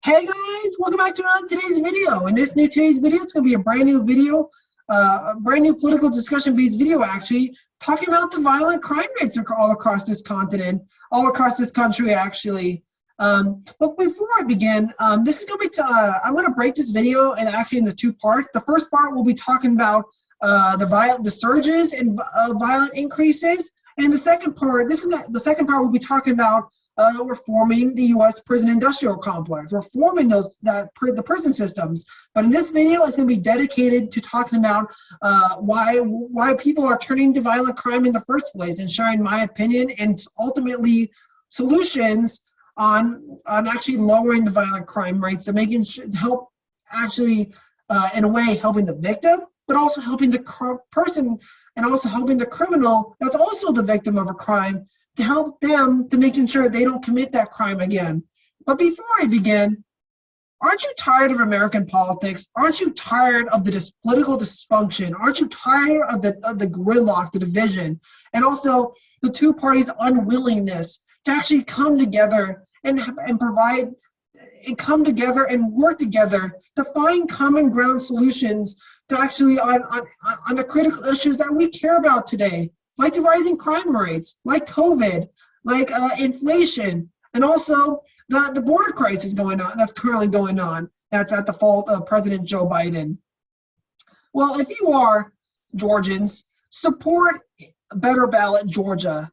Hey guys, welcome back to today's video. In today's video, it's going to be a brand new video, a brand new political discussion-based video actually, talking about the violent crime rates all across this continent, all across this country actually. But before I begin, this is going to be, I'm going to break this video into two parts. The first part will be talking about the surges and violent increases, and the second part, will be talking about reforming the U.S. prison-industrial complex, reforming the prison systems. But in this video, it's going to be dedicated to talking about why people are turning to violent crime in the first place, and sharing my opinion and ultimately solutions on actually lowering the violent crime rates, to making sure help actually in a way helping the victim, but also helping the person and also helping the criminal that's also the victim of a crime, to help them to making sure they don't commit that crime again. But before I begin, aren't you tired of American politics? Aren't you tired of the political dysfunction? Aren't you tired of the gridlock, the division, and also the two parties' unwillingness to actually come together and come together and work together to find common ground solutions to actually on the critical issues that we care about today, like the rising crime rates, like COVID, like inflation, and also the border crisis that's currently going on, that's at the fault of President Joe Biden. Well, if you are Georgians, support Better Ballot Georgia.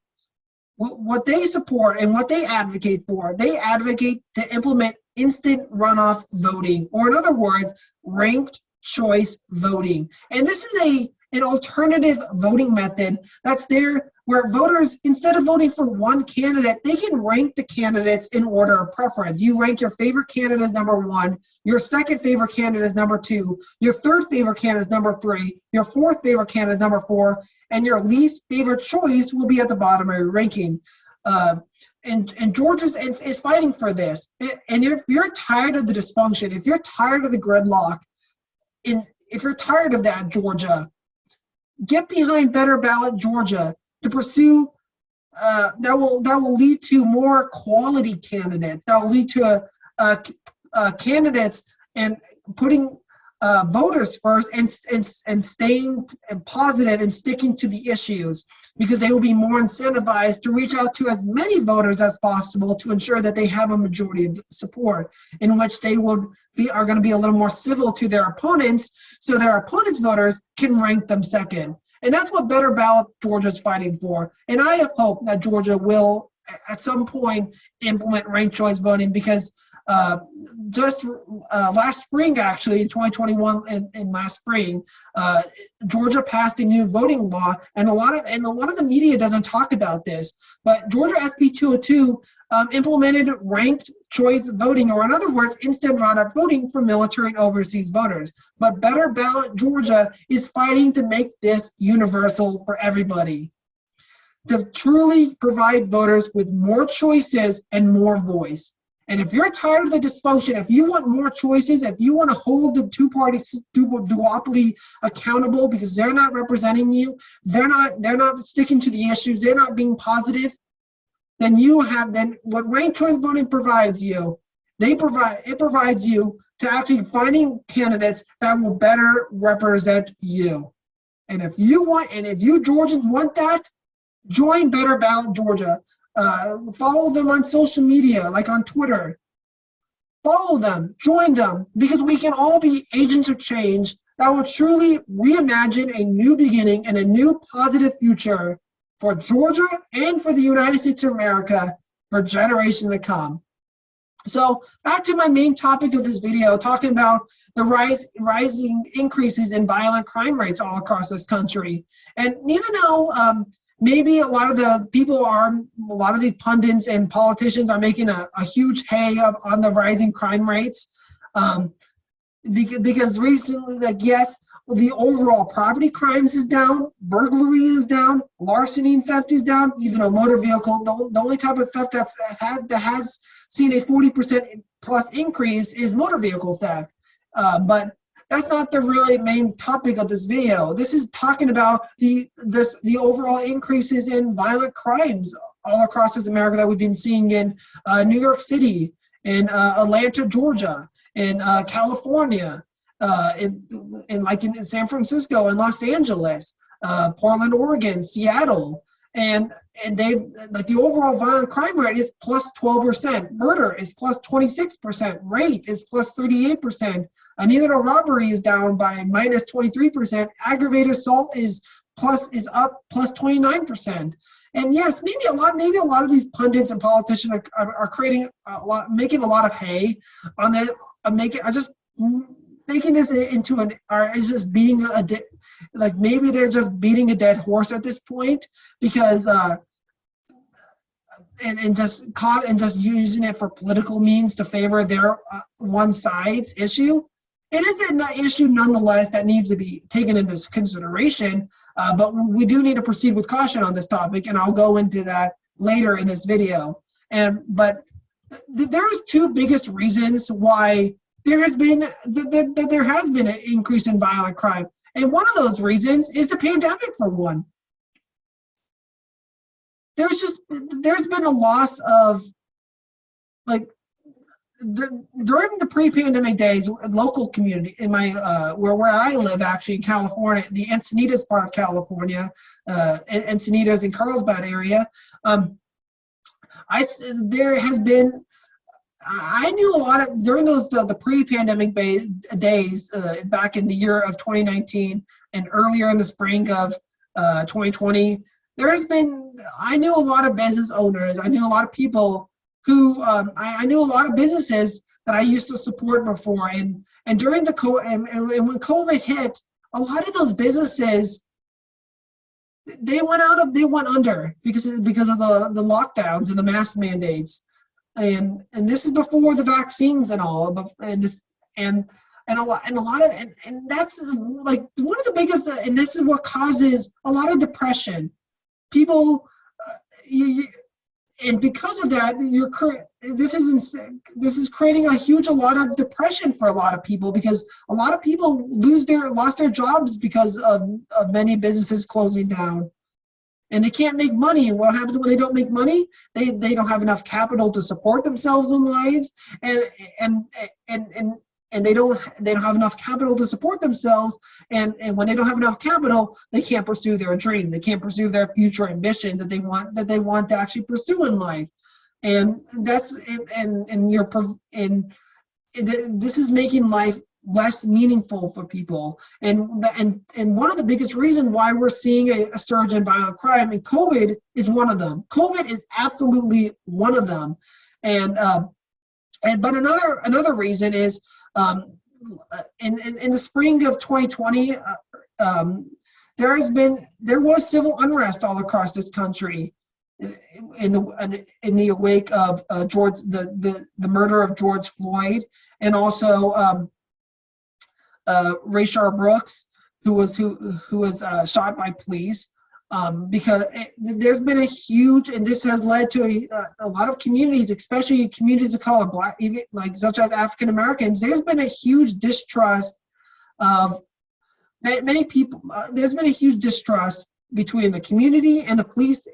What they support and what they advocate for, they advocate to implement instant runoff voting, or in other words, ranked choice voting. And this is an alternative voting method that's there, where voters, instead of voting for one candidate, they can rank the candidates in order of preference. You rank your favorite candidate as number 1, your second favorite candidate as number 2, your third favorite candidate as number 3, your fourth favorite candidate as number 4, and your least favorite choice will be at the bottom of your ranking. And Georgia is fighting for this. And if you're tired of the dysfunction, if you're tired of the gridlock, if you're tired of that, Georgia, get behind Better Ballot Georgia to pursue that will lead to more quality candidates. That will lead to candidates and putting voters first, and staying positive and sticking to the issues, because they will be more incentivized to reach out to as many voters as possible to ensure that they have a majority of support, in which they are going to be a little more civil to their opponents, so their opponents' voters can rank them second. And that's what Better Ballot Georgia is fighting for. And I hope that Georgia will at some point implement ranked choice voting, because just last spring, actually, in 2021, and last spring, Georgia passed a new voting law, and a lot of the media doesn't talk about this. But Georgia SB 202 implemented ranked choice voting, or in other words, instant runoff voting for military and overseas voters. But Better Ballot Georgia is fighting to make this universal for everybody, to truly provide voters with more choices and more voice. And if you're tired of the dysfunction, if you want more choices, if you want to hold the two-party duopoly accountable because they're not representing you, they're not sticking to the issues, they're not being positive, then what ranked choice voting provides you, it provides you to actually finding candidates that will better represent you. And if you Georgians want that, join Better Ballot Georgia. Follow them on social media, like on Twitter. Follow them, join them, because we can all be agents of change that will truly reimagine a new beginning and a new positive future for Georgia and for the United States of America for generations to come. So back to my main topic of this video, talking about the rising increases in violent crime rates all across this country. And even though maybe a lot of these pundits and politicians are making a huge hay on the rising crime rates, because recently, yes, the overall property crimes is down, burglary is down, larceny and theft is down, even a motor vehicle. The only type of theft that has seen a 40% plus increase is motor vehicle theft. But that's not the really main topic of this video. This is talking about the overall increases in violent crimes all across America that we've been seeing in New York City, in Atlanta, Georgia, in California, in San Francisco and Los Angeles, Portland, Oregon, Seattle. And they, like, the overall violent crime rate is plus 12%, murder is plus 26%, rape is plus 38%, neither robbery is down by minus 23%, aggravated assault is up plus 29%. And yes, maybe a lot of these pundits and politicians are creating making a lot of hay on that, making this into just being like, maybe they're just beating a dead horse at this point, because and just using it for political means to favor their one side's issue. It is an issue nonetheless that needs to be taken into consideration, but we do need to proceed with caution on this topic, and I'll go into that later in this video. But there's two biggest reasons why there has been an increase in violent crime. And one of those reasons is the pandemic, for one. There's been a loss of, like, during the pre-pandemic days, local community in my where I live, actually, in California, the Encinitas part of California, Encinitas and Carlsbad area, I knew a lot of, during the pre-pandemic days, back in the year of 2019 and earlier in the spring of 2020, I knew a lot of business owners. I knew a lot of people who, I knew a lot of businesses that I used to support before. And during and when COVID hit, a lot of those businesses, they went under because of the lockdowns and the mask mandates. And this is before the vaccines and all, and that's like one of the biggest, and this is what causes a lot of depression. People, and because of that, this is creating a lot of depression for a lot of people, because a lot of people lost their jobs because of many businesses closing down. And they can't make money. And what happens when they don't make money? They don't have enough capital to support themselves in lives, and they don't have enough capital to support themselves. And when they don't have enough capital, they can't pursue their dreams. They can't pursue their future ambitions that they want to actually pursue in life. And this is making life less meaningful for people, and one of the biggest reasons why we're seeing a surge in violent crime, and COVID is one of them. COVID is absolutely one of them, but another reason is in the spring of 2020, there was civil unrest all across this country in the wake of the murder of George Floyd, and also Rayshard Brooks, who was shot by police, because there's been a huge, and this has led to a lot of communities, especially communities of color, black, even like such as African Americans. There's been a huge distrust of many people. There's been a huge distrust between the community and the police,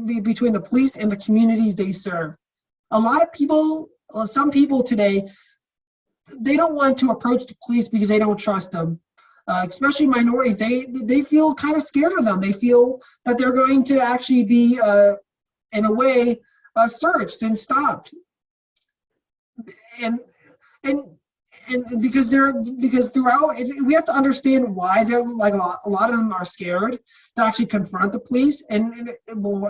between the police and the communities they serve. A lot of people, some people today, they don't want to approach the police because they don't trust them, especially minorities. They feel kind of scared of them. They feel that they're going to actually be, in a way, searched and stopped, and because throughout, we have to understand why they're, like, a lot of them are scared to actually confront the police, and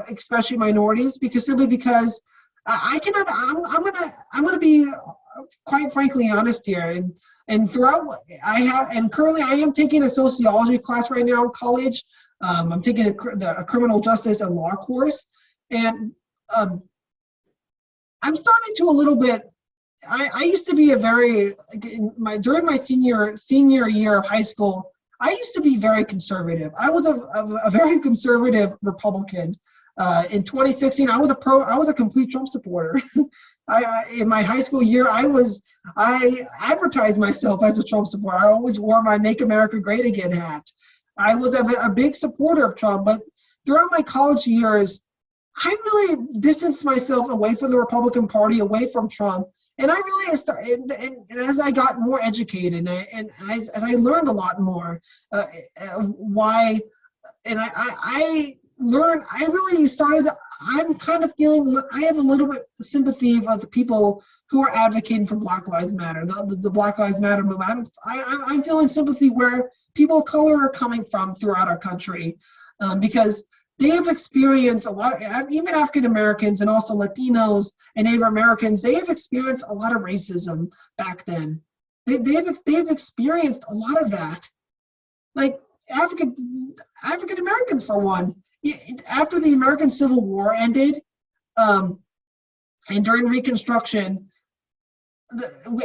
especially minorities, simply because I'm gonna be quite frankly honest here, and throughout, currently I am taking a sociology class right now in college. I'm taking a criminal justice and law course, and I'm starting to a little bit. I used to be during my senior year of high school, I used to be very conservative. I was a very conservative Republican. In 2016, I was a complete Trump supporter. In my high school year, I advertised myself as a Trump supporter. I always wore my "Make America Great Again" hat. I was a big supporter of Trump, but throughout my college years, I really distanced myself away from the Republican Party, away from Trump, And I really started, and as I got more educated, and as I learned a lot more, why, and I learned, I really started, I'm kind of feeling, I have a little bit of sympathy of the people who are advocating for Black Lives Matter, the Black Lives Matter movement. I'm feeling sympathy where people of color are coming from throughout our country, because they have experienced a lot of, even African Americans and also Latinos and Native Americans, they have experienced a lot of racism back then. They've experienced a lot of that. Like African Americans, for one, after the American Civil War ended, and during Reconstruction,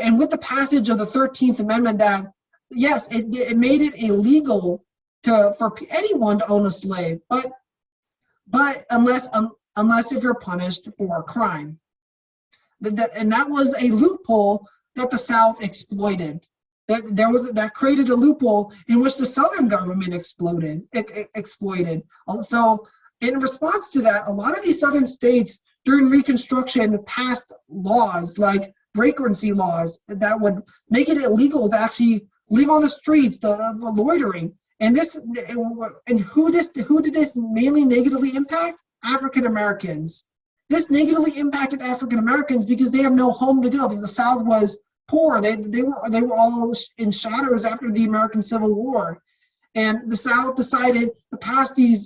and with the passage of the 13th Amendment, that yes, it made it illegal for anyone to own a slave, but unless if you're punished for a crime. And that was a loophole that the South exploited. That created a loophole in which the Southern government exploited. So in response to that, a lot of these Southern states during Reconstruction passed laws like vagrancy laws that would make it illegal to actually live on the streets, the loitering. And who did this mainly negatively impact? African Americans. This negatively impacted African Americans because they have no home to go, because the South was poor. They were all in shadows after the American Civil War. And the South decided to pass they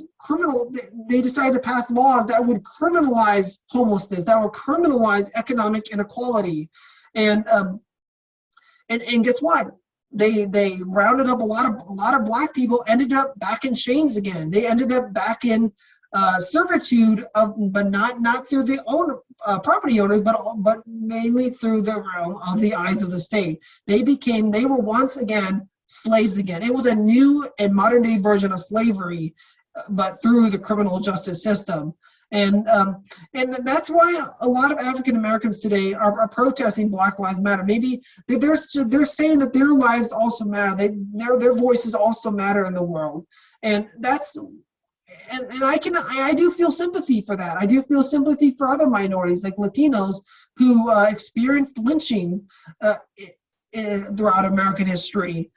decided to pass laws that would criminalize homelessness, that would criminalize economic inequality. And guess what? They rounded up a lot of Black people, ended up back in chains again. They ended up back in servitude, but not through the property owners, but mainly through the realm of the eyes of the state. They were once again slaves again. It was a new and modern day version of slavery, but through the criminal justice system. And that's why a lot of African Americans today are protesting Black Lives Matter. Maybe they're saying that their lives also matter. Their voices also matter in the world. And I do feel sympathy for that. I do feel sympathy for other minorities like Latinos who experienced lynching throughout American history.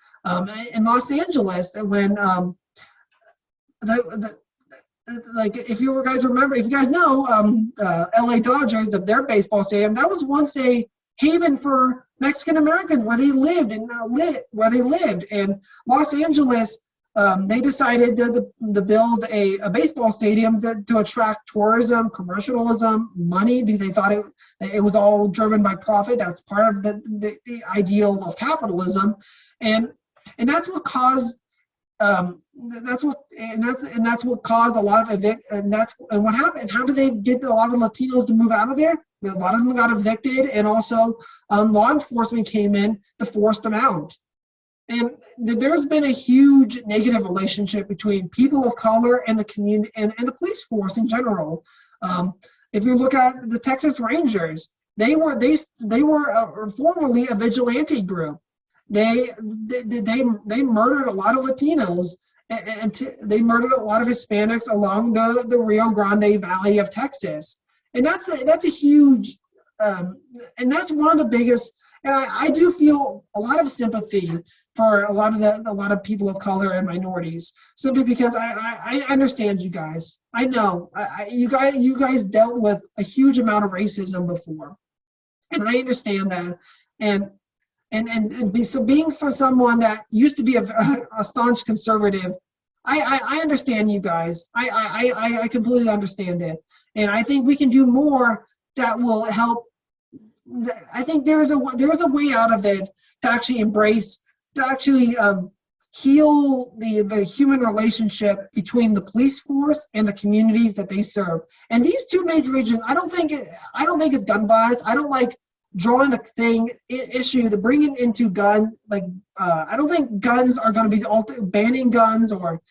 In Los Angeles, when like if you guys remember, if you guys know, LA Dodgers, their baseball stadium, that was once a haven for Mexican Americans where they lived. And Los Angeles, they decided to build a baseball stadium to attract tourism, commercialism, money, because they thought it was all driven by profit. That's part of the ideal of capitalism, and that's what caused. That's what caused a lot of and what happened. How did they get a lot of Latinos to move out of there? A lot of them got evicted, and also law enforcement came in to force them out. And there's been a huge negative relationship between people of color and the community and the police force in general. If you look at the Texas Rangers, they were formerly a vigilante group. They murdered a lot of Latinos, and they murdered a lot of Hispanics along the Rio Grande Valley of Texas. And that's a huge, and that's one of the biggest. And I do feel a lot of sympathy for a lot of people of color and minorities, simply because I understand you guys. I know you guys dealt with a huge amount of racism before, and I understand that. So being for someone that used to be a staunch conservative, I understand you guys. I completely understand it, and I think we can do more that will help. I think there is a way out of it to actually embrace, to actually heal the human relationship between the police force and the communities that they serve. And these two major regions, I don't think it's gun violence. I don't like drawing the issue, the bringing into gun, I don't think guns are going to be banning guns or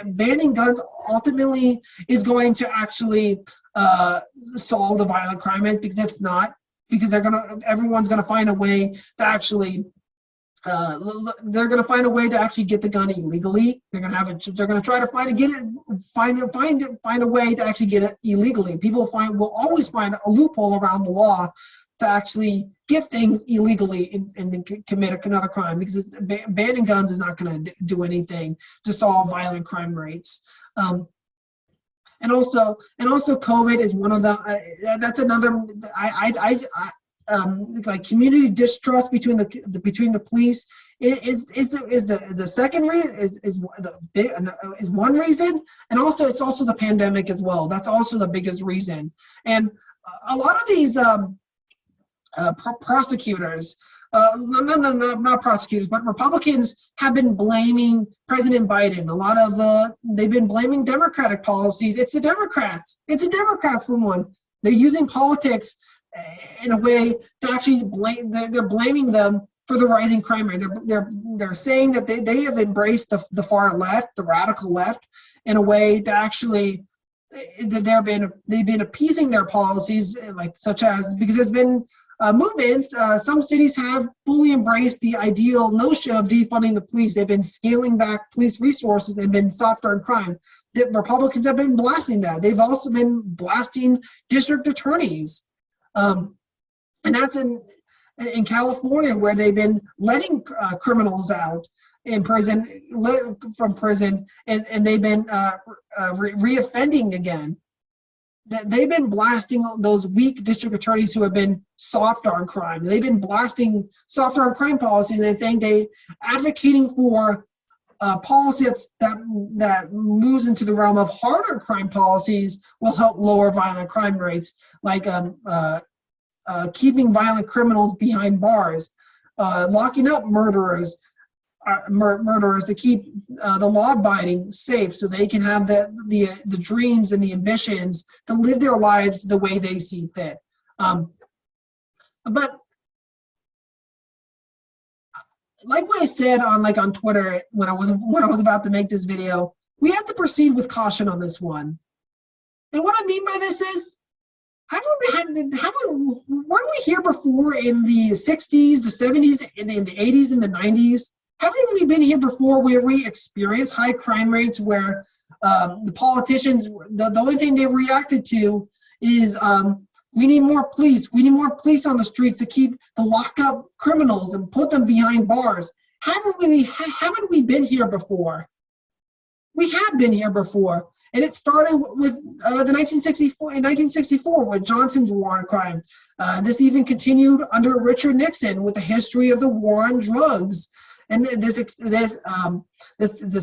banning guns ultimately is going to actually solve the violent crime rate, because it's not. Because everyone's gonna find a way to actually, they're gonna find a way to actually get the gun illegally. They're gonna try to find a way to actually get it illegally. People will always find a loophole around the law to actually get things illegally and then commit another crime, because banning guns is not going to do anything to solve violent crime rates. And also COVID is one of the that's another. Like community distrust between the police is the second reason, is one reason, and also it's also the pandemic as well. That's also the biggest reason. And a lot of these prosecutors, not prosecutors, but Republicans have been blaming President Biden. A lot of they've been blaming Democratic policies. It's the Democrats. It's the Democrats for one. They're using politics in a way to actually blame. They're blaming them for the rising crime rate. They're saying that they have embraced the far left, the radical left, in a way to actually that they've been appeasing their policies, like such as, because there's been movements. Some cities have fully embraced the ideal notion of defunding the police. They've been scaling back police resources. They've been softer on crime. The Republicans have been blasting that. They've also been blasting district attorneys. And that's in California, where they've been letting criminals out in prison, from prison, and they've been reoffending again. They've been blasting those weak district attorneys who have been soft on crime. They've been blasting softer on crime policy, and they advocating for policy that moves into the realm of harder crime policies will help lower violent crime rates, like keeping violent criminals behind bars, locking up murderers to keep the law-abiding safe, so they can have the dreams and the ambitions to live their lives the way they see fit. But like what I said on Twitter when I was about to make this video, we have to proceed with caution on this one. And what I mean by this is, weren't we here before in the 60s, the 70s, and in the 80s, and the 90s? Haven't we been here before where we experienced high crime rates, where the politicians, the only thing they reacted to is we need more police. We need more police on the streets to lock up criminals and put them behind bars. Haven't we been here before? We have been here before. And it started with in 1964 with Johnson's war on crime. This even continued under Richard Nixon with the history of the war on drugs. And this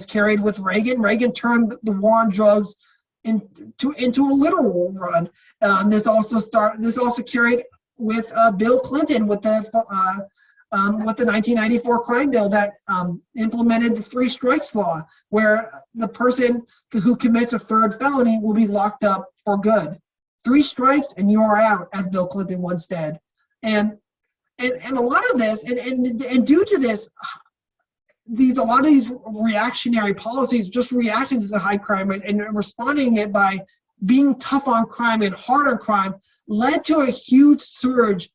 carried with Reagan. Reagan turned the war on drugs into a literal run. This also carried with Bill Clinton with the 1994 crime bill that implemented the 3 strikes law, where the person who commits a third felony will be locked up for good. 3 strikes and you are out, as Bill Clinton once said. And a lot of this, and due to this, a lot of these reactionary policies, just reacting to the high crime rate and responding it by being tough on crime and hard on crime, led to a huge surge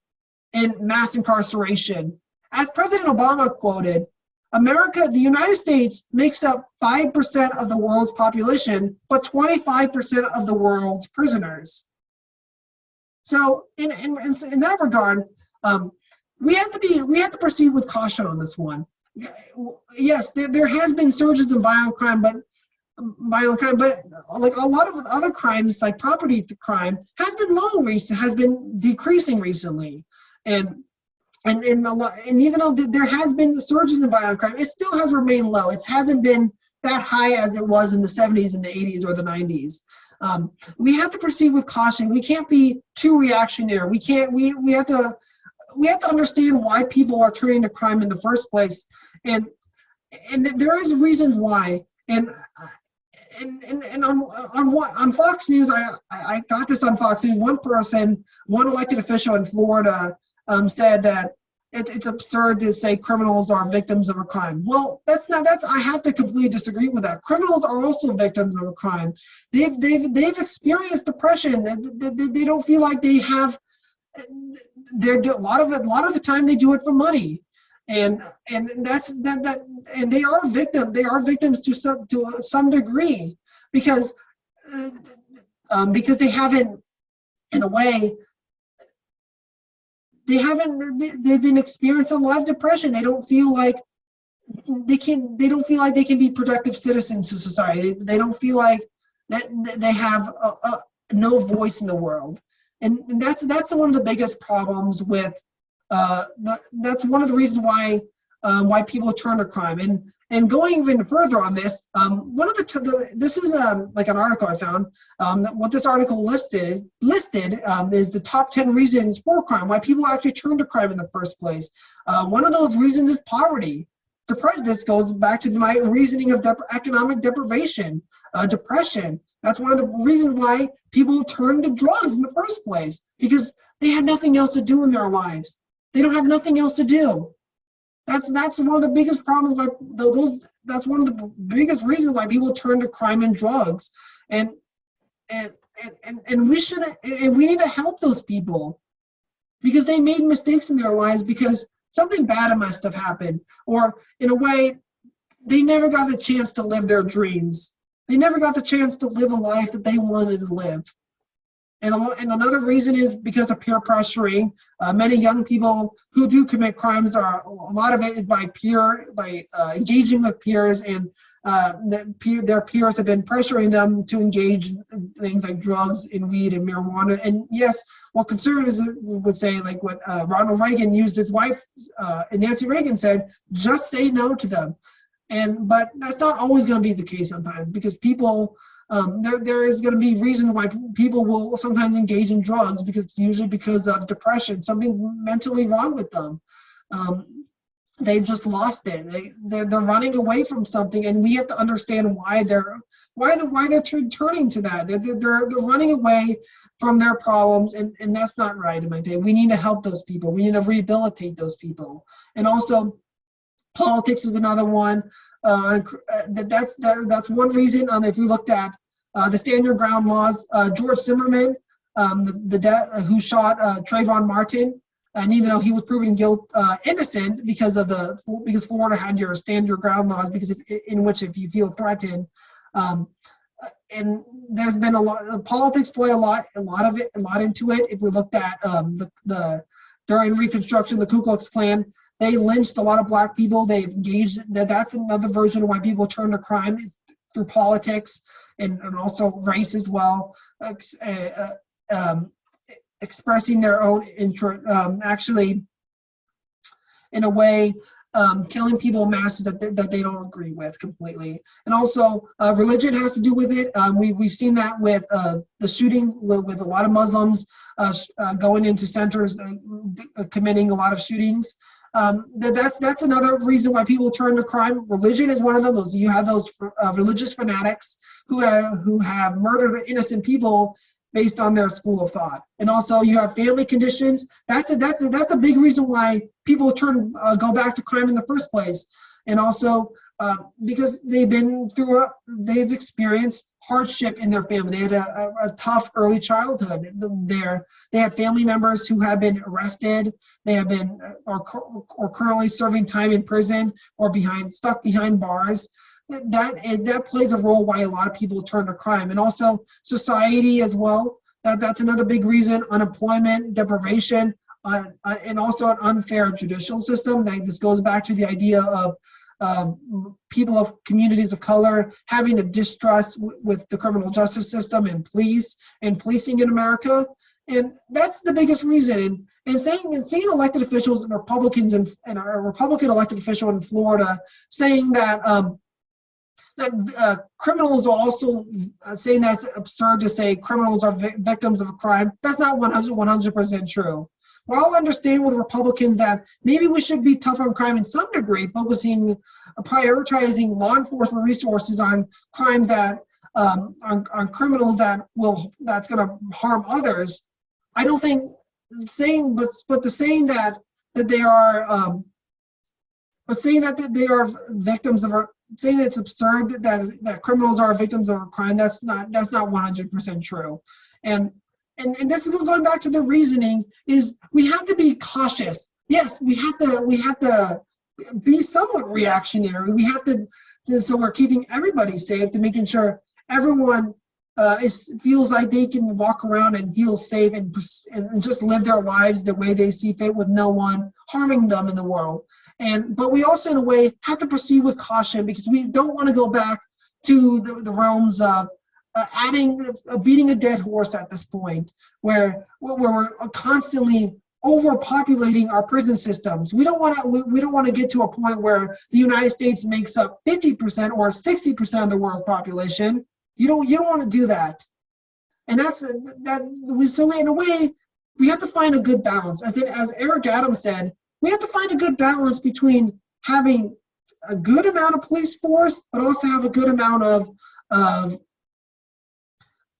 in mass incarceration. As President Obama quoted, the United States makes up 5% of the world's population, but 25% of the world's prisoners. So in that regard, we have to proceed with caution on this one. Yes, there has been surges in violent crime, but like a lot of other crimes, like property crime, has been decreasing recently, and even though there has been surges in violent crime, it still has remained low. It hasn't been that high as it was in the 70s and the 80s or the 90s. We have to proceed with caution. We can't be too reactionary. We have to understand why people are turning to crime in the first place, and there is reasons why. And on Fox News, I got this on Fox News. One elected official in Florida said that it's absurd to say criminals are victims of a crime. Well, I have to completely disagree with that. Criminals are also victims of a crime. They've experienced depression. They don't feel like they have. A lot of the time they do it for money, and they are victims to some degree, because they haven't, in a way, they've been experiencing a lot of depression. They don't feel like they can be productive citizens of society. They don't feel like that they have no voice in the world, and that's one of the biggest problems with that's one of the reasons why people turn to crime. And going even further on this, one of this is like an article I found. What this article listed is the top 10 reasons for crime, why people actually turn to crime in the first place. One of those reasons is poverty. This goes back to my reasoning of economic deprivation, depression. That's one of the reasons why people turn to drugs in the first place, because they have nothing else to do in their lives. They don't have nothing else to do. That's one of the biggest problems. That's one of the biggest reasons why people turn to crime and drugs, and we need to help those people, because they made mistakes in their lives because something bad must have happened, or in a way, they never got the chance to live their dreams. They never got the chance to live a life that they wanted to live. And another reason is because of peer pressuring. Many young people who do commit crimes a lot of it is by engaging with peers, and their peers have been pressuring them to engage in things like drugs and weed and marijuana. And yes, what conservatives would say, like what Ronald Reagan used his wife, and Nancy Reagan said, just say no to them. But that's not always going to be the case sometimes, because people, there is going to be reasons why people will sometimes engage in drugs, because it's usually because of depression, something mentally wrong with them. They've just lost it. They're running away from something, and we have to understand why they're turning to that. They're running away from their problems, and that's not right in my opinion. We need to help those people. We need to rehabilitate those people. And also, politics is another one. That's one reason. If we looked at the Stand Your Ground laws, George Zimmerman, who shot Trayvon Martin, and even though he was proven innocent because Florida had your Stand Your Ground laws, because in which if you feel threatened, and there's been a lot. Politics play a lot into it. If we looked at during Reconstruction, the Ku Klux Klan, they lynched a lot of black people. They engaged. That's another version of why people turn to crime, is through politics and also race as well. Expressing their own interest, actually, in a way, killing people in masses that they don't agree with completely. And also, religion has to do with it. We've seen that with the shooting with a lot of Muslims going into centers, committing a lot of shootings. That's another reason why people turn to crime. Religion is one of them. You have those religious fanatics who have murdered innocent people based on their school of thought. And also, you have family conditions. That's a big reason why people go back to crime in the first place. And also, because they've experienced hardship in their family. They had a tough early childhood. They had family members who have been arrested. They have been or currently serving time in prison or stuck behind bars. That plays a role why a lot of people turn to crime. And also society as well. That's another big reason. Unemployment, deprivation, and also an unfair judicial system. This goes back to the idea of people of communities of color having a distrust with the criminal justice system and policing in America. And that's the biggest reason. And seeing elected officials and Republicans and a Republican elected official in Florida saying that criminals are also saying that's absurd to say criminals are victims of a crime. That's not 100% true. We all understand with Republicans that maybe we should be tough on crime in some degree, prioritizing law enforcement resources on crimes that on criminals that's going to harm others. I don't think saying that they are victims of a. Saying it's absurd that criminals are victims of a crime, that's not 100% true. And this is going back to the reasoning, is we have to be cautious. Yes, we have to be somewhat reactionary. We have to, so we're keeping everybody safe, to making sure everyone feels like they can walk around and feel safe and just live their lives the way they see fit with no one harming them in the world. But we also, in a way, have to proceed with caution because we don't want to go back to the realms of beating a dead horse at this point, where we're constantly overpopulating our prison systems. We don't want to get to a point where the United States makes up 50% or 60% of the world population. You don't want to do that, and so in a way we have to find a good balance. As Eric Adams said, we have to find a good balance between having a good amount of police force, but also have a good amount of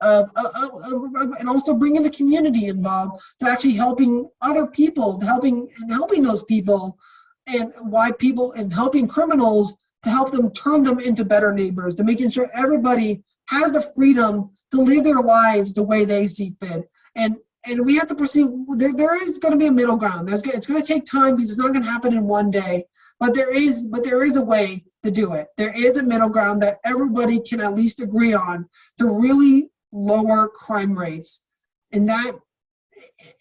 and also bringing the community involved to actually helping other people, helping those people, and helping criminals to help them turn them into better neighbors, to making sure everybody has the freedom to live their lives the way they see fit. And we have to proceed. There is going to be a middle ground. It's going to take time because it's not going to happen in one day. But there is a way to do it. There is a middle ground that everybody can at least agree on to really lower crime rates. And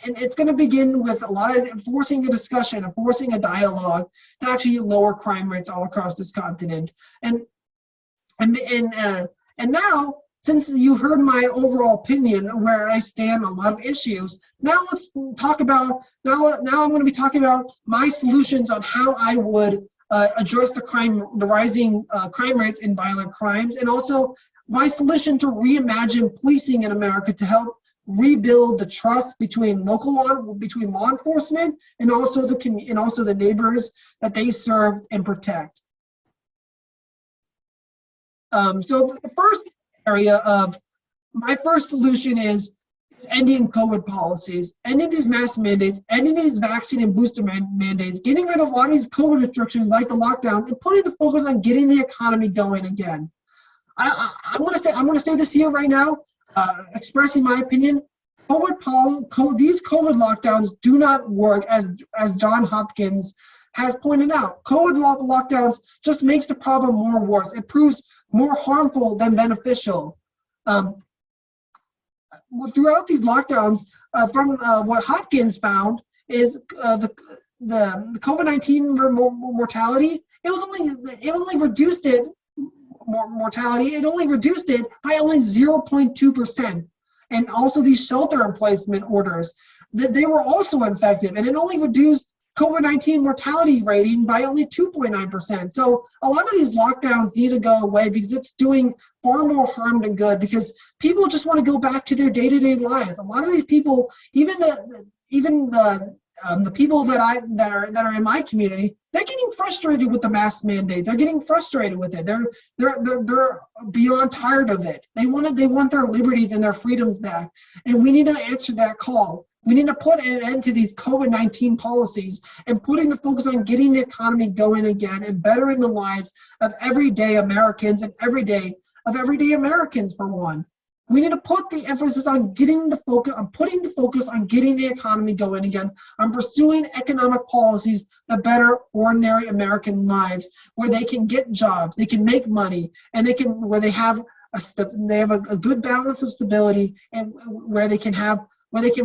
it's going to begin with a lot of forcing a discussion and forcing a dialogue to actually lower crime rates all across this continent. And now, since you heard my overall opinion of where I stand on a lot of issues, now let's talk about, now I'm going to be talking about my solutions on how I would address the rising crime rates in violent crimes, and also my solution to reimagine policing in America to help rebuild the trust between law enforcement and also the neighbors that they serve and protect. So the first area of my first solution is ending COVID policies, ending these mask mandates, ending these vaccine and booster mandates, getting rid of a lot of these COVID restrictions like the lockdowns, and putting the focus on getting the economy going again. I'm going to say this here right now, expressing my opinion. These COVID lockdowns do not work, as John Hopkins has pointed out. COVID lockdowns just makes the problem more worse. It proves more harmful than beneficial. Throughout these lockdowns, from what Hopkins found is the COVID-19 mortality. It only reduced it by only 0.2%. And also these shelter-in-place orders, they were also effective, and it only reduced COVID-19 mortality rating by only 2.9%. So a lot of these lockdowns need to go away because it's doing far more harm than good, because people just want to go back to their day-to-day lives. A lot of these people, even the people that are in my community, they're getting frustrated with the mask mandate. They're getting frustrated with it. They're beyond tired of it. They want their liberties and their freedoms back. And we need to answer that call. We need to put an end to these COVID-19 policies and putting the focus on getting the economy going again and bettering the lives of everyday Americans and everyday Americans, for one. We need to put the emphasis on putting the focus on getting the economy going again, on pursuing economic policies that better ordinary American lives, where they can get jobs, they can make money, and where they have a good balance of stability, and where they can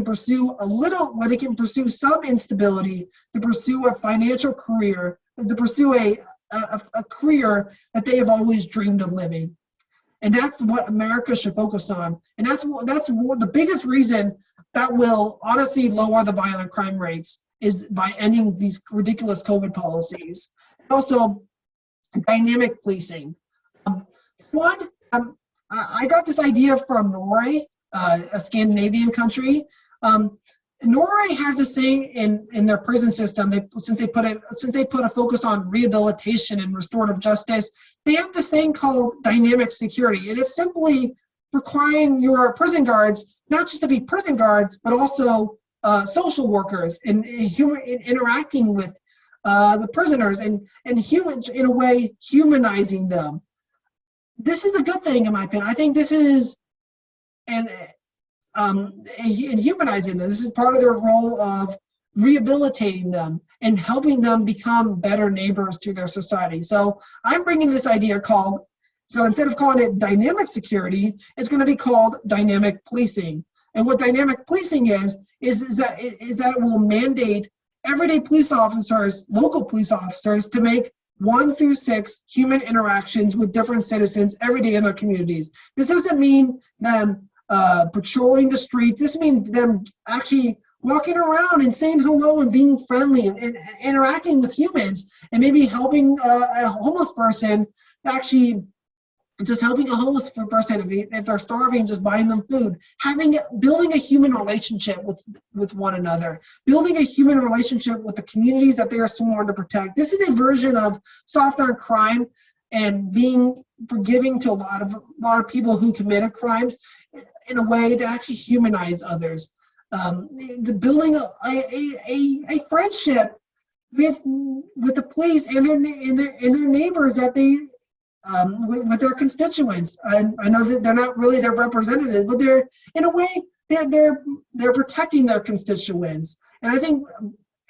pursue some instability to pursue a financial career, to pursue a career that they have always dreamed of living. And that's what America should focus on. And that's the biggest reason that will honestly lower the violent crime rates, is by ending these ridiculous COVID policies. And also, dynamic policing. I got this idea from Norway, a Scandinavian country. Norway has a saying in their prison system. Since they put a focus on rehabilitation and restorative justice, they have this thing called dynamic security, and it's simply requiring your prison guards not just to be prison guards, but also social workers and interacting with the prisoners and in a way humanizing them. This is a good thing, in my opinion. I think this is in humanizing them. This is part of their role of rehabilitating them and helping them become better neighbors to their society. So I'm bringing this idea called So instead of calling it dynamic security, it's going to be called dynamic policing. And what dynamic policing is that it will mandate everyday police officers, local police officers, to make 1 through 6 human interactions with different citizens every day in their communities. This doesn't mean them patrolling the street. This means them actually walking around and saying hello and being friendly and interacting with humans, and maybe helping a homeless person, actually just helping a homeless person if they're starving, just buying them food, building a human relationship with one another, building a human relationship with the communities that they are sworn to protect. This is a version of soft on crime and being forgiving to a lot of people who committed crimes, in a way to actually humanize others. The building a friendship with the police and their neighbors, that they with their constituents. I know that they're not really their representatives, but they're, in a way, they're protecting their constituents. And I think,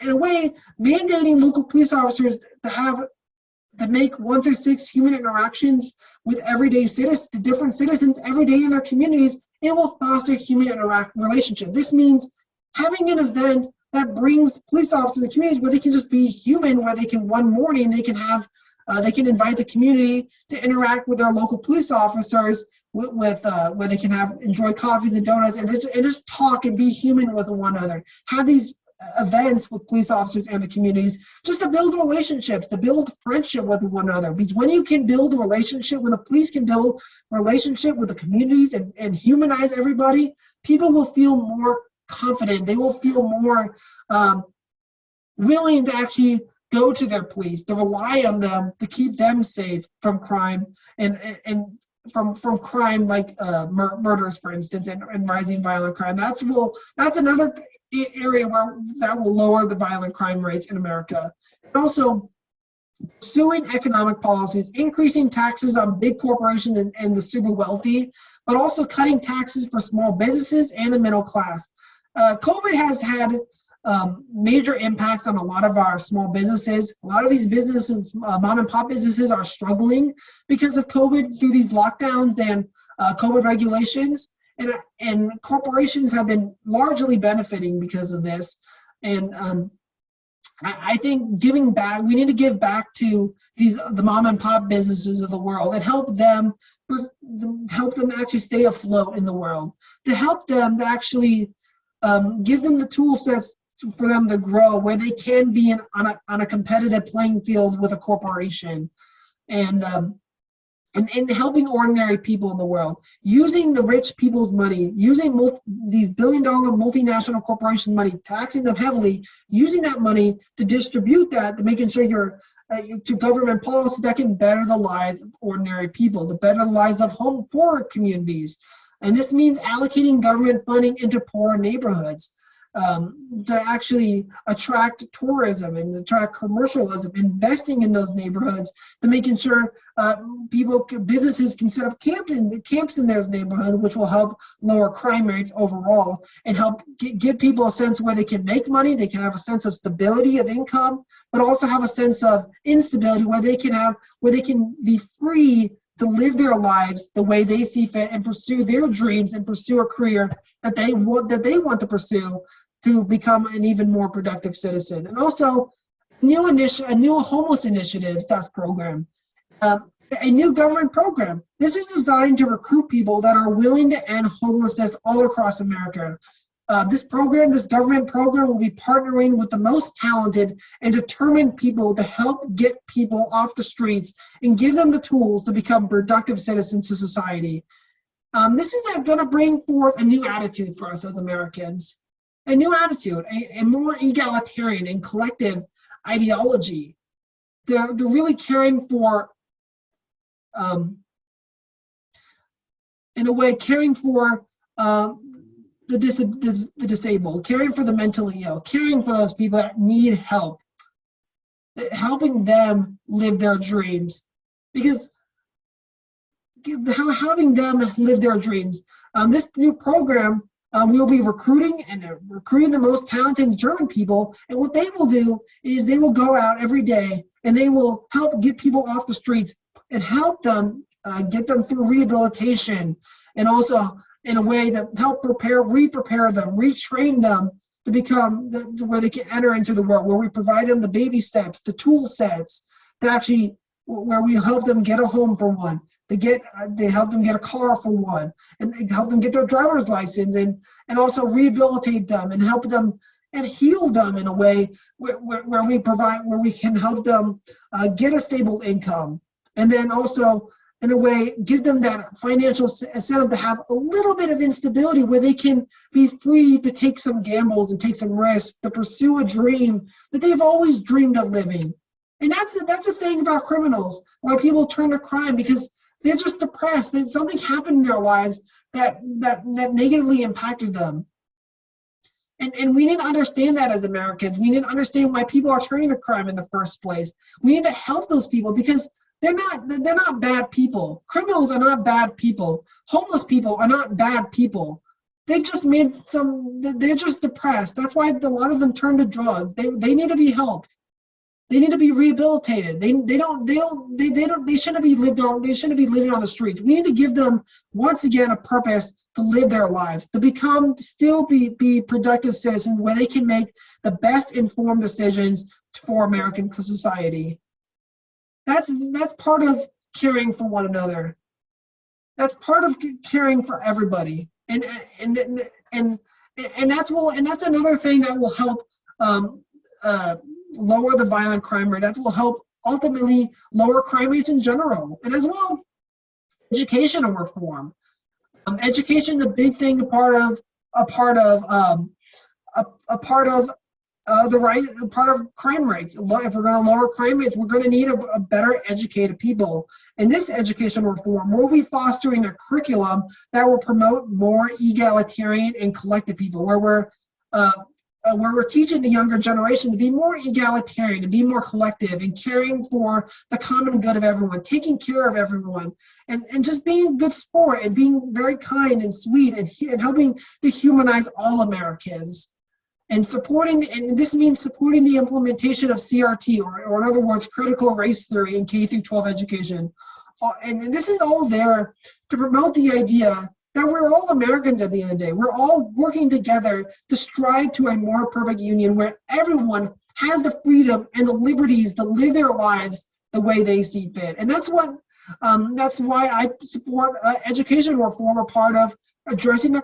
in a way, mandating local police officers to make 1 through 6 human interactions with everyday citizens, different citizens every day in their communities, it will foster human relationship. This means having an event that brings police officers in the communities where they can just be human, where they can, one morning, they can invite the community to interact with their local police officers, where they can enjoy coffees and donuts and just talk and be human with one another. Have these events with police officers and the communities, just to build relationships, to build friendship with one another. Because when you can build a relationship, when the police can build a relationship with the communities and humanize everybody, people will feel more confident. They will feel more willing to actually go to their police, to rely on them to keep them safe from crime and from crime like murders, for instance, and rising violent crime. That's another area where that will lower the violent crime rates in America. And also, pursuing economic policies, increasing taxes on big corporations and the super wealthy, but also cutting taxes for small businesses and the middle class. COVID has had major impacts on a lot of our small businesses. A lot of these businesses, mom and pop businesses, are struggling because of COVID through these lockdowns and COVID regulations. And corporations have been largely benefiting because of this. And I think giving back, we need to give back to the mom and pop businesses of the world and help them actually stay afloat in the world, to help them to actually give them the tool sets for them to grow, where they can be on a competitive playing field with a corporation, and helping ordinary people in the world, using the rich people's money, using these billion-dollar multinational corporation money, taxing them heavily, using that money to distribute that, to making sure to government policy that can better the lives of ordinary people, to better the lives of poor communities. And this means allocating government funding into poor neighborhoods, to actually attract tourism and attract commercialism, investing in those neighborhoods, to making sure businesses can set up camps in those neighborhoods, which will help lower crime rates overall and help give people a sense where they can make money, they can have a sense of stability of income, but also have a sense of instability where they can be free to live their lives the way they see fit and pursue their dreams and pursue a career that they want to pursue, to become an even more productive citizen. And also, a new homeless initiative SaaS program, a new government program. This is designed to recruit people that are willing to end homelessness all across America. This government program will be partnering with the most talented and determined people to help get people off the streets and give them the tools to become productive citizens to society. This is going to bring forth a new attitude for us as Americans. A new attitude, a more egalitarian and collective ideology. They're really caring for, in a way, caring for the disabled, caring for the mentally ill, caring for those people that need help, helping them live their dreams. Because having them live their dreams, this new program, we'll be recruiting the most talented and determined people, and what they will do is they will go out every day and they will help get people off the streets and help them get them through rehabilitation, and also in a way to help re-prepare them, retrain them to become where they can enter into the world, where we provide them the baby steps, the tool sets, to actually where we help them get a home for one, they help them get a car for one, and help them get their driver's license, and also rehabilitate them and help them and heal them in a way where we can help them get a stable income, and then also in a way give them that financial incentive to have a little bit of instability where they can be free to take some gambles and take some risks to pursue a dream that they've always dreamed of living. And that's the thing about criminals, why people turn to crime, because they're just depressed. That something happened in their lives that negatively impacted them. And we need to understand that as Americans. We need to understand why people are turning to crime in the first place. We need to help those people because they're not bad people. Criminals are not bad people. Homeless people are not bad people. They've just they're just depressed. That's why a lot of them turn to drugs. They need to be helped. They need to be rehabilitated. They shouldn't be living on the streets. We need to give them once again a purpose to live their lives, to still be productive citizens where they can make the best informed decisions for American society. That's part of caring for one another. That's part of caring for everybody. And that's another thing that will help lower the violent crime rate. That will help ultimately lower crime rates in general, and as well educational reform. Education is a big thing, a part of crime rates. If we're going to lower crime rates, we're going to need a better educated people. And this educational reform will be fostering a curriculum that will promote more egalitarian and collective people, where we're teaching the younger generation to be more egalitarian, to be more collective, and caring for the common good of everyone, taking care of everyone, and just being a good sport, and being very kind and sweet, and helping to humanize all Americans. And this means supporting the implementation of CRT, or in other words, critical race theory in K through 12 education. And this is all there to promote the idea that we're all Americans at the end of the day. We're all working together to strive to a more perfect union where everyone has the freedom and the liberties to live their lives the way they see fit. And that's why I support education reform, a part of addressing the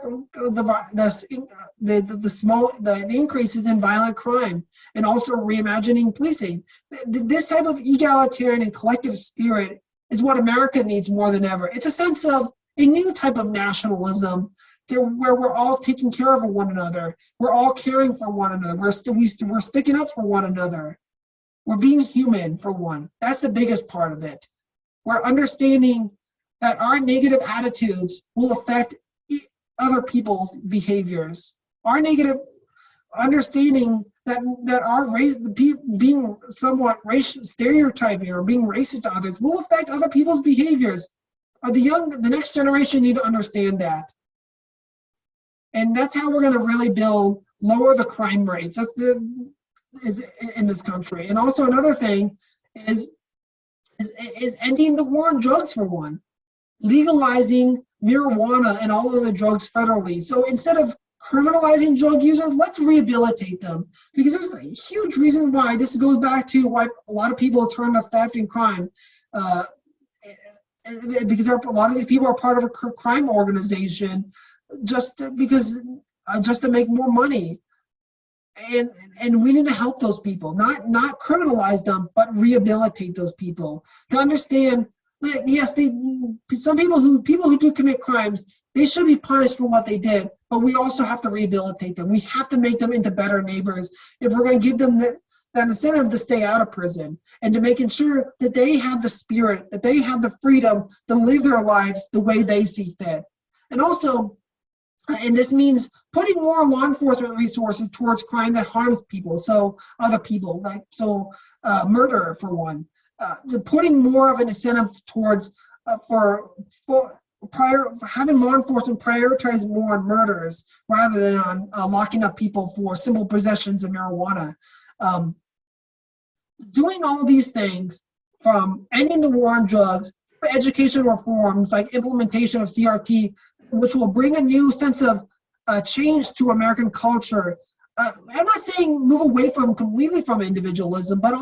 increases in violent crime, and also reimagining policing. This type of egalitarian and collective spirit is what America needs more than ever. It's a sense of a new type of nationalism where we're all taking care of one another. We're all caring for one another. We're sticking up for one another. We're being human for one. That's the biggest part of it. We're understanding that our negative attitudes will affect other people's behaviors. Our negative understanding that our race, being somewhat racial stereotyping or being racist to others, will affect other people's behaviors. The next generation need to understand that. And that's how we're going to really lower the crime rates. Is in this country. And also another thing is ending the war on drugs for one. Legalizing marijuana and all other drugs federally. So instead of criminalizing drug users, let's rehabilitate them. Because there's a huge reason why this goes back to why a lot of people turn to theft and crime. Because a lot of these people are part of a crime organization just to make more money. And we need to help those people, not criminalize them, but rehabilitate those people to understand that yes, some people who do commit crimes, they should be punished for what they did, but we also have to rehabilitate them. We have to make them into better neighbors if we're going to give them that incentive to stay out of prison, and to making sure that they have the spirit, that they have the freedom to live their lives the way they see fit. And also, and this means putting more law enforcement resources towards crime that harms people, so other people, murder for one. Putting more of an incentive towards having law enforcement prioritize more on murders rather than on locking up people for simple possessions of marijuana. Doing all these things, from ending the war on drugs educational reforms like implementation of CRT, which will bring a new sense of change to American culture. I'm not saying move away from completely from individualism, but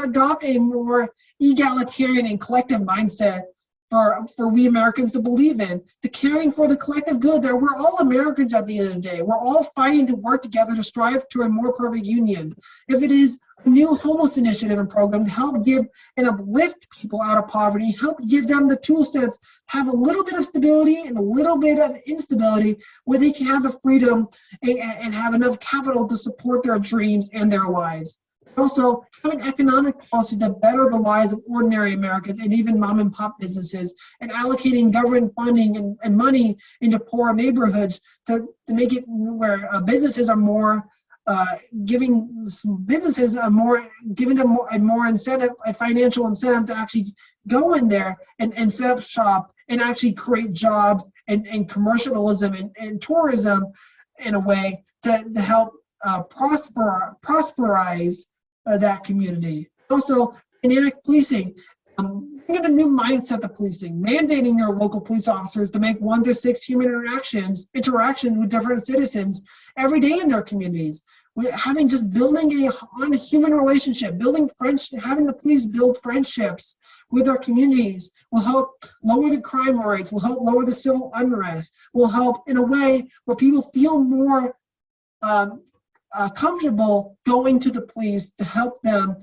adopt a more egalitarian and collective mindset for we Americans to believe in, to caring for the collective good, that we're all Americans at the end of the day. We're all fighting to work together to strive to a more perfect union. If it is a new homeless initiative and program to help give and uplift people out of poverty, help give them the tool sets, have a little bit of stability and a little bit of instability where they can have the freedom and have enough capital to support their dreams and their lives. Also, having economic policy to better the lives of ordinary Americans and even mom and pop businesses, and allocating government funding and money into poor neighborhoods to make it where businesses are more giving them a more incentive, a financial incentive to actually go in there and set up shop and actually create jobs and commercialism and tourism in a way to help prosperize that community. Also, dynamic policing, bringing a new mindset to policing, mandating your local police officers to make 1 to 6 human interactions with different citizens every day in their communities. Building a human relationship, building having the police build friendships with our communities will help lower the crime rates, will help lower the civil unrest, will help in a way where people feel more comfortable going to the police to help them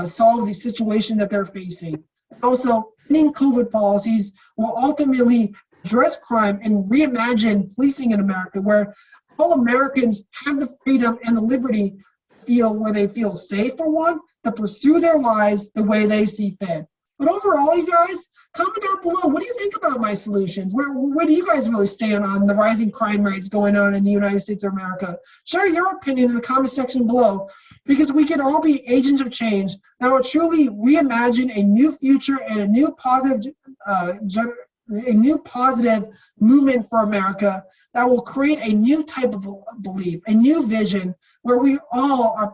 solve the situation that they're facing. Also, ending COVID policies will ultimately address crime and reimagine policing in America, where all Americans have the freedom and the liberty to feel where they feel safe, for one, to pursue their lives the way they see fit. But overall, you guys, comment down below. What do you think about my solutions? Where do you guys really stand on the rising crime rates going on in the United States of America? Share your opinion in the comment section below, because we can all be agents of change that will truly reimagine a new future and a new positive movement for America that will create a new type of belief, a new vision where we all are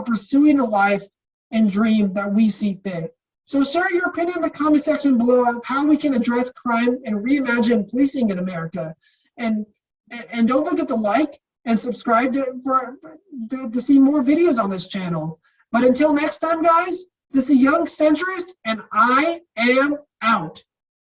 pursuing a life and dream that we see fit. So share your opinion in the comment section below of how we can address crime and reimagine policing in America. And don't forget to like and subscribe to see more videos on this channel. But until next time, guys, this is the Young Centrist, and I am out.